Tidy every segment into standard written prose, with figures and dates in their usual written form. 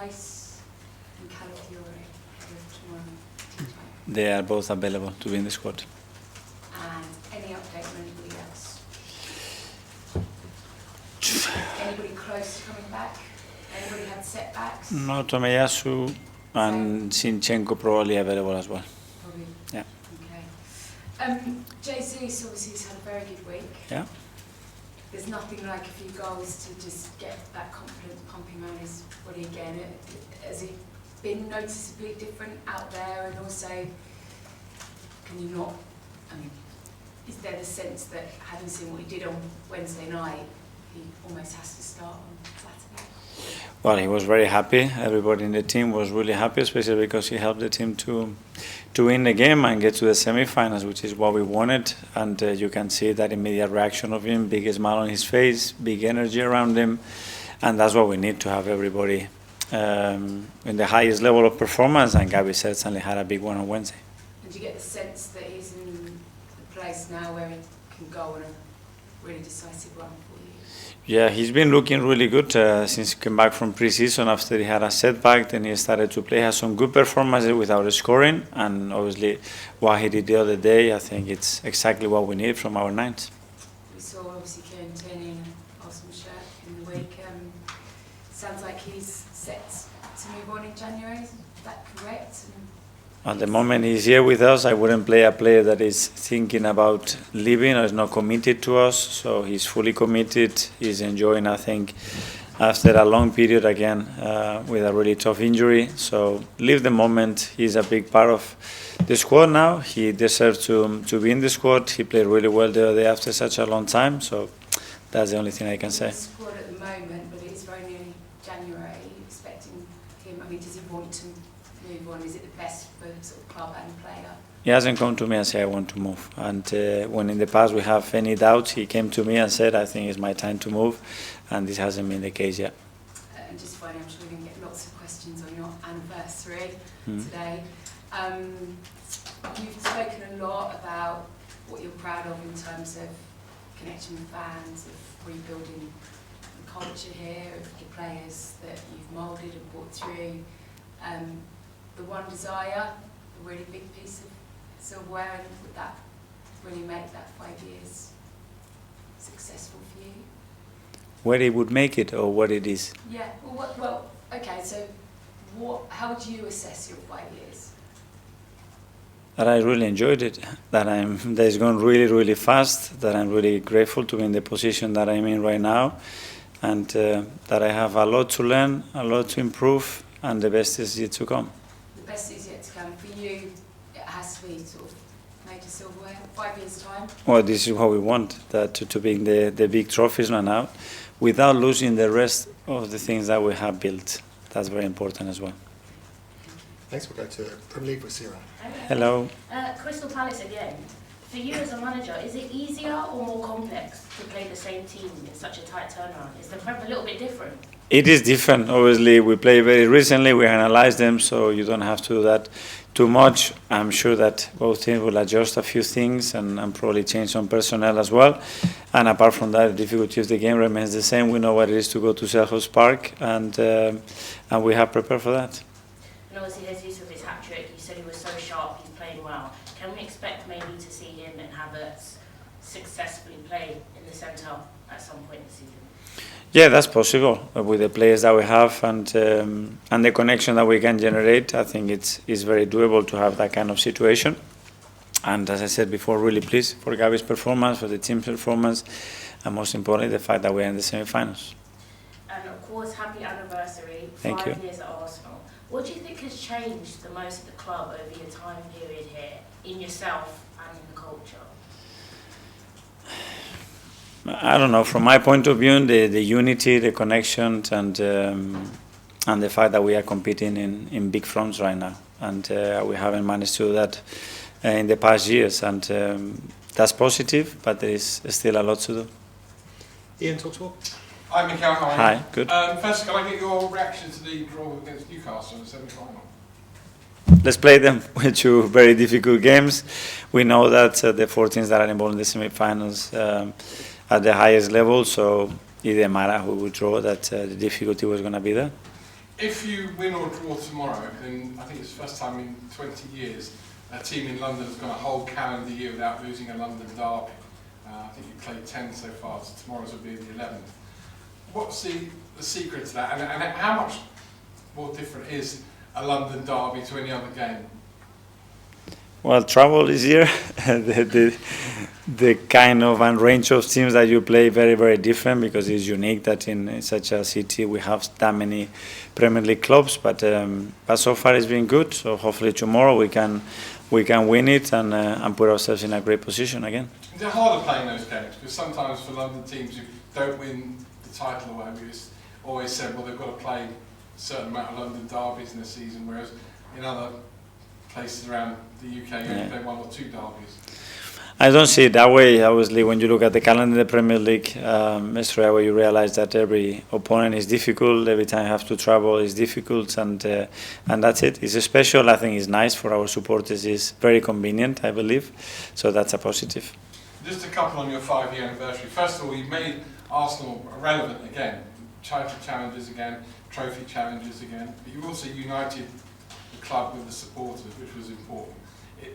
Rice and Calafiori tomorrow? They are both available to be in the squad. And any update on anybody else? Anybody close to coming back? Anybody had setbacks? No, Tomiyasu and Zinchenko probably available as well. Probably. Yeah. Okay. Jesus obviously has had a very good week. Yeah. There's nothing like a few goals to just get that confidence pumping around his body again. Has it been noticeably different out there? And also, can you not, I mean, is there the sense that having seen what he did on Wednesday night, he almost has to start on Saturday? Well, he was very happy. Everybody in the team was really happy, especially because he helped the team to win the game and get to the semi-finals, which is what we wanted. And you can see that immediate reaction of him, big smile on his face, big energy around him. And that's what we need to have everybody in the highest level of performance. And Gabi certainly had a big one on Wednesday. And do you get the sense that he's in the place now where he can go on a really decisive run for you? Yeah, he's been looking really good since he came back from pre-season after he had a setback. Then he started to play, has some good performances without scoring, and obviously what he did the other day, I think it's exactly what we need from our nines. We saw obviously Kieran Tierney in an Arsenal shirt in the week. Sounds like he's set to move on in January, is that correct? At the moment he's here with us, I wouldn't play a player that is thinking about leaving or is not committed to us. So he's fully committed. He's enjoying, I think, after a long period again with a really tough injury. So live the moment. He's a big part of the squad now. He deserves to be in the squad. He played really well the other day after such a long time. So that's the only thing I can say. He's in the squad at the moment, but it is very nearly January. Are you expecting him? I mean, does he want to move on? Is it the best for sort of club and player? He hasn't come to me and said I want to move. And when in the past we have any doubts, he came to me and said I think it's my time to move, and this hasn't been the case yet. And just finally, I'm sure we're going to get lots of questions on your anniversary today. You've spoken a lot about what you're proud of in terms of connection with fans, of rebuilding the culture here, of the players that you've moulded and brought through. The one desire, a really big piece of silverware, and would that really make that 5 years successful for you? Where it would make it or what it is? Yeah, okay, so how would you assess your 5 years? That I really enjoyed it, that it's gone really, really fast, that I'm really grateful to be in the position that I'm in right now, and that I have a lot to learn, a lot to improve, and the best is yet to come. The best is yet to come. For you, it has to be sort of major silverware, 5 years' time? Well, this is what we want, that to be in the big trophies right now, without losing the rest of the things that we have built. That's very important as well. Thanks. We'll go to Premier League with Sarah. Hello. Crystal Palace again. For you as a manager, is it easier or more complex to play the same team in such a tight turnaround? Is the prep a little bit different? It is different. Obviously, we played very recently. We analyzed them, so you don't have to do that too much. I'm sure that both teams will adjust a few things and probably change some personnel as well. And apart from that, the difficulty of the game remains the same. We know what it is to go to Selhurst Park, and we have prepared for that. And obviously, Jesus with his hat-trick, you said he was so sharp, he's playing well. Can we expect maybe to see him and Havertz successfully play in the centre at some point this season? Yeah, that's possible with the players that we have and the connection that we can generate. I think it's very doable to have that kind of situation. And as I said before, really pleased for Gabi's performance, for the team's performance, and most importantly, the fact that we're in the semi-finals. And of course, happy anniversary, Thank you. 5 years at Arsenal. What do you think has changed the most at the club over your time period here, in yourself and in the culture? I don't know. From my point of view, the unity, the connection, and the fact that we are competing in big fronts right now, and we haven't managed to do that in the past years, and that's positive. But there is still a lot to do. Ian, talk to all. Hi, Mikel. How are you? Hi, good. First, can I get your reaction to the draw against Newcastle in the semi-final? Let's play them with two very difficult games. We know that the 4 teams that are involved in the semi-finals at the highest level, so it didn't matter who would draw, that the difficulty was going to be there. If you win or draw tomorrow, then I think it's the first time in 20 years a team in London has gone a whole calendar year without losing a London derby. I think you've played 10 so far, so tomorrow's will be the 11th. What's the secret to that, and how much more different is a London derby to any other game? Well, travel is here. the kind of and range of teams that you play very, very different, because it's unique that in such a city we have that many Premier League clubs. But so far it's been good. So hopefully tomorrow we can win it and put ourselves in a great position again. Is it harder playing those games? Because sometimes for London teams who don't win the title or whatever, it's always said, well, they've got to play a certain amount of London derbies in a season, whereas in other places around the UK you only play 1 or 2 derbies. I don't see it that way. Obviously, when you look at the calendar of the Premier League, straight away you realize that every opponent is difficult. Every time you have to travel is difficult, and that's it. It's special. I think it's nice for our supporters. It's very convenient, I believe. So that's a positive. Just a couple on your 5-year anniversary. First of all, you've made Arsenal relevant again. Title challenges again, trophy challenges again. But you also united the club with the supporters, which was important.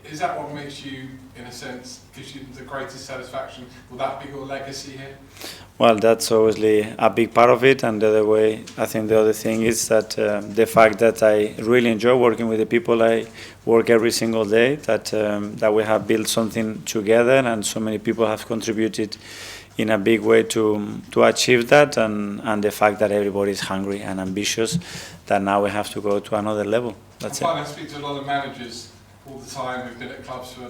Is that what makes you, in a sense, gives you the greatest satisfaction? Will that be your legacy here? Well, that's obviously a big part of it, and the other way, I think the other thing is that the fact that I really enjoy working with the people I work every single day, that we have built something together, and so many people have contributed in a big way to achieve that, and the fact that everybody is hungry and ambitious, that now we have to go to another level. That's it. I speak to a lot of managers all the time who've been at clubs for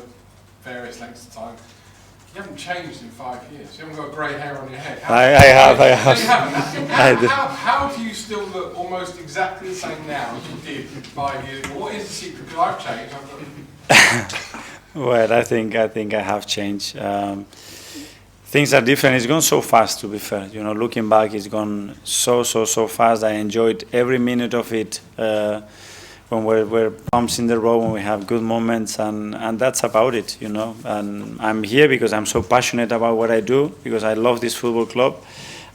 various lengths of time. You haven't changed in 5 years. You haven't got grey hair on your head. I have. How do you still look almost exactly the same now as you did 5 years ago? What is the secret? Because I've changed. Well, I think I have changed. Things are different. It's gone so fast, to be fair. You know, looking back, it's gone so fast. I enjoyed every minute of it. When we're bumps in the road, when we have good moments, and that's about it, you know. And I'm here because I'm so passionate about what I do, because I love this football club,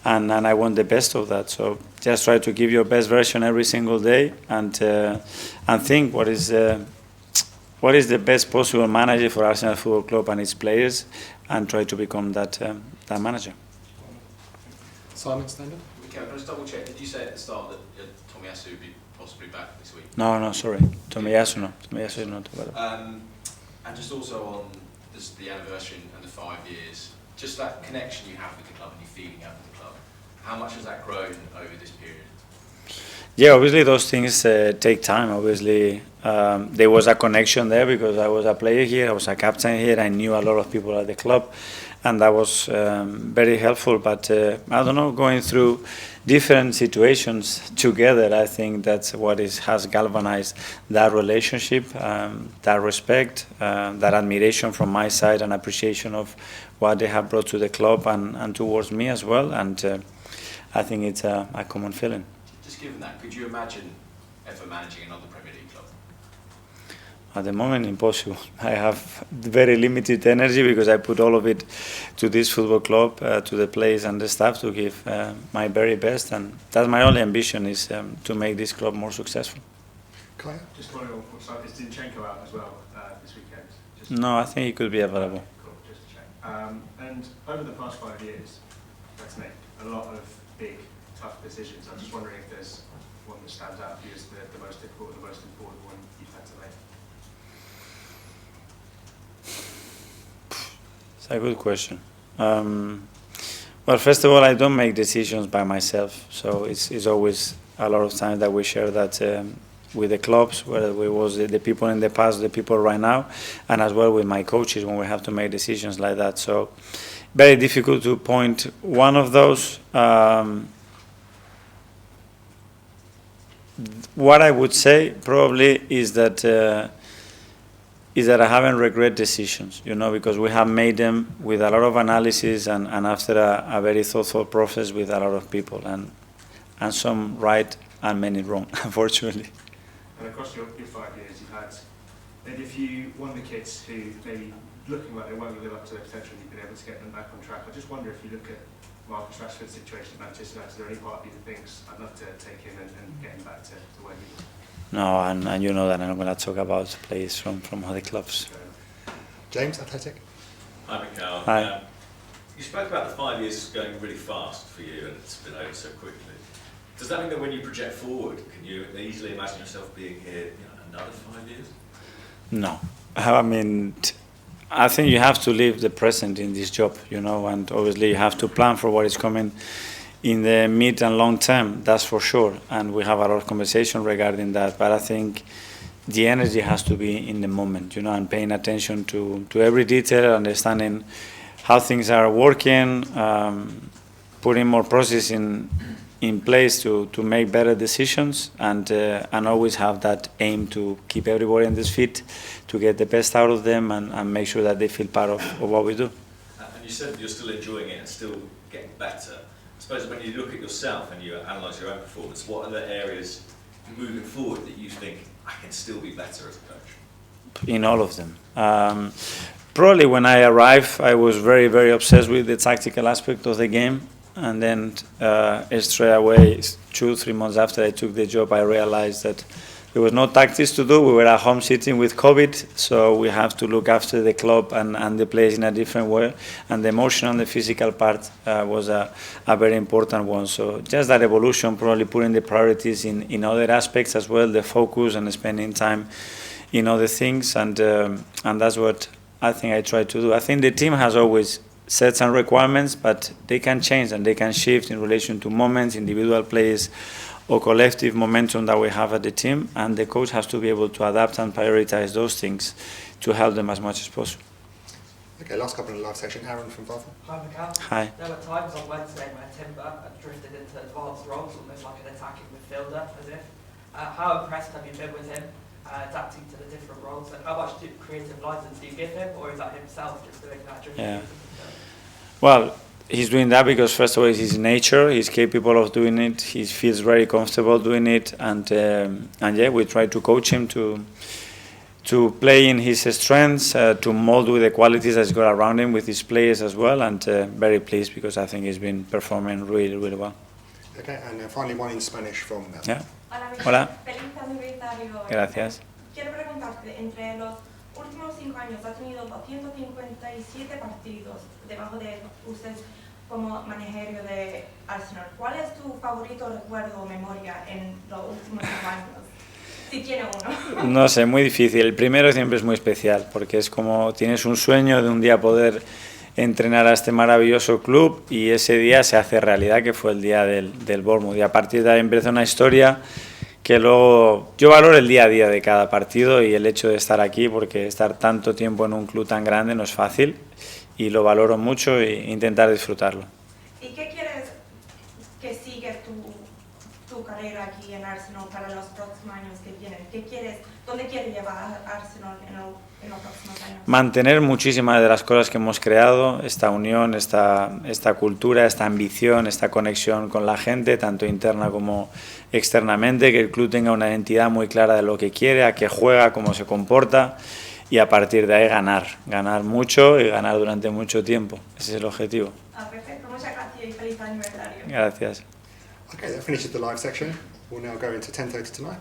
and I want the best of that. So just try to give your best version every single day, and think what is the best possible manager for Arsenal Football Club and its players, and try to become that manager. Simon, Standard? Can I just double check? Did you say at the start that Tomiyasu would be possibly back this week? No, sorry. Tomiyasu, no. Tomiyasu is not available. And just also on the anniversary and the 5 years, just that connection you have with the club and your feeling out with the club, how much has that grown over this period? Yeah, obviously those things take time. Obviously, there was a connection there because I was a player here, I was a captain here, I knew a lot of people at the club, and that was very helpful. But I don't know, going through different situations together, I think that's what has galvanized that relationship, that respect, that admiration from my side, and appreciation of what they have brought to the club and towards me as well. And I think it's a common feeling. Just given that, could you imagine ever managing another Premier League club? At the moment, impossible. I have very limited energy because I put all of it to this football club, to the players and the staff, to give my very best, and that's my only ambition, is to make this club more successful. Claire? Just following on what's like, is Zinchenko out as well this weekend? Just No, I think he could be available. Cool, just to check. And over the past 5 years, that's made a lot of big, tough decisions. I'm just wondering if there's one that stands out for you as the most difficult, the most important one you've had to make. It's a good question. Well, first of all, I don't make decisions by myself, so it's always a lot of times that we share that with the clubs, whether it was the people in the past, the people right now, and as well with my coaches when we have to make decisions like that. So very difficult to point one of those. What I would say probably is that I haven't regret decisions, you know, because we have made them with a lot of analysis and after a very thoughtful process with a lot of people, and some right and many wrong, unfortunately. And across your 5 years, you've had maybe a few wonder kids who maybe looking like they weren't going to live up to their potential, and you've been able to get them back on track. I just wonder if you look at Marcus Rashford's situation at Manchester United? Is there any part of you that thinks I'd love to take him and get him back to where he was? No, and you know that I'm not going to talk about players from other clubs. James, Athletic. Hi, Mikel. Hi. You spoke about the 5 years going really fast for you, and it's been over so quickly. Does that mean that when you project forward, can you easily imagine yourself being here another 5 years? No, I mean, I think you have to live the present in this job, and obviously you have to plan for what is coming in the mid and long term, that's for sure, and we have a lot of conversation regarding that, but I think the energy has to be in the moment, and paying attention to every detail, understanding how things are working, putting more process in place to make better decisions, and always have that aim to keep everybody on this feet, to get the best out of them, and make sure that they feel part of what we do. And you said you're still enjoying it and still getting better. I suppose when you look at yourself and you analyse your own performance, what are the areas moving forward that you think I can still be better as a coach? In all of them. Probably when I arrived, I was very, very obsessed with the tactical aspect of the game. And then straight away, 2-3 months after I took the job, I realized that there was no tactics to do. We were at home sitting with COVID, so we have to look after the club and the players in a different way. And the emotional and the physical part was a very important one. So just that evolution, probably putting the priorities in other aspects as well, the focus and spending time in other things. And that's what I think I try to do. I think the team has always set some requirements, but they can change and they can shift in relation to moments, individual plays, or collective momentum that we have at the team, and the coach has to be able to adapt and prioritize those things to help them as much as possible. Okay, last couple in the live section. Aaron from Bath. Hi, Mikel. Hi. There were times on Wednesday where Timber had drifted into advanced roles, almost like an attacking midfielder, as if. How impressed have you been with him adapting to the different roles, and how much creative license do you give him, or is that himself just doing that drifting? Yeah. Well, he's doing that because first of all, it's his nature. He's capable of doing it. He feels very comfortable doing it, and yeah, we try to coach him to play in his strengths, to mold with the qualities that's got around him with his players as well, and very pleased because I think he's been performing really, really well. Okay, and finally one in Spanish from Mel. Yeah. Hola. Hola. Feliz aniversario. Gracias. Quiero preguntarte, entre los últimos 5 años ha tenido 257 partidos debajo de usted como manager de Arsenal. ¿Cuál es tu favorito recuerdo o memoria en los últimos 5 años? Si tiene uno. No sé, muy difícil. El primero siempre es muy especial porque es como tienes un sueño de un día poder entrenar a este maravilloso club y ese día se hace realidad, que fue el día del Bournemouth. Y a partir de ahí empieza una historia que luego yo valoro el día a día de cada partido y el hecho de estar aquí, porque estar tanto tiempo en un club tan grande no es fácil y lo valoro mucho e intentar disfrutarlo. ¿Y qué quieres que siga tu carrera aquí en Arsenal para los próximos años que vienen? ¿Dónde quieres llevar a Arsenal en los próximos años? Mantener muchísimas de las cosas que hemos creado, esta unión, esta cultura, esta ambición, esta conexión con la gente, tanto interna como externamente, que el club tenga una identidad muy clara de lo que quiere, a qué juega, cómo se comporta, y a partir de ahí ganar mucho y ganar durante mucho tiempo. Ese es el objetivo. Perfecto, muchas gracias y feliz aniversario. Gracias. Okay, that finishes the live section. We'll now go into 10:30 tonight.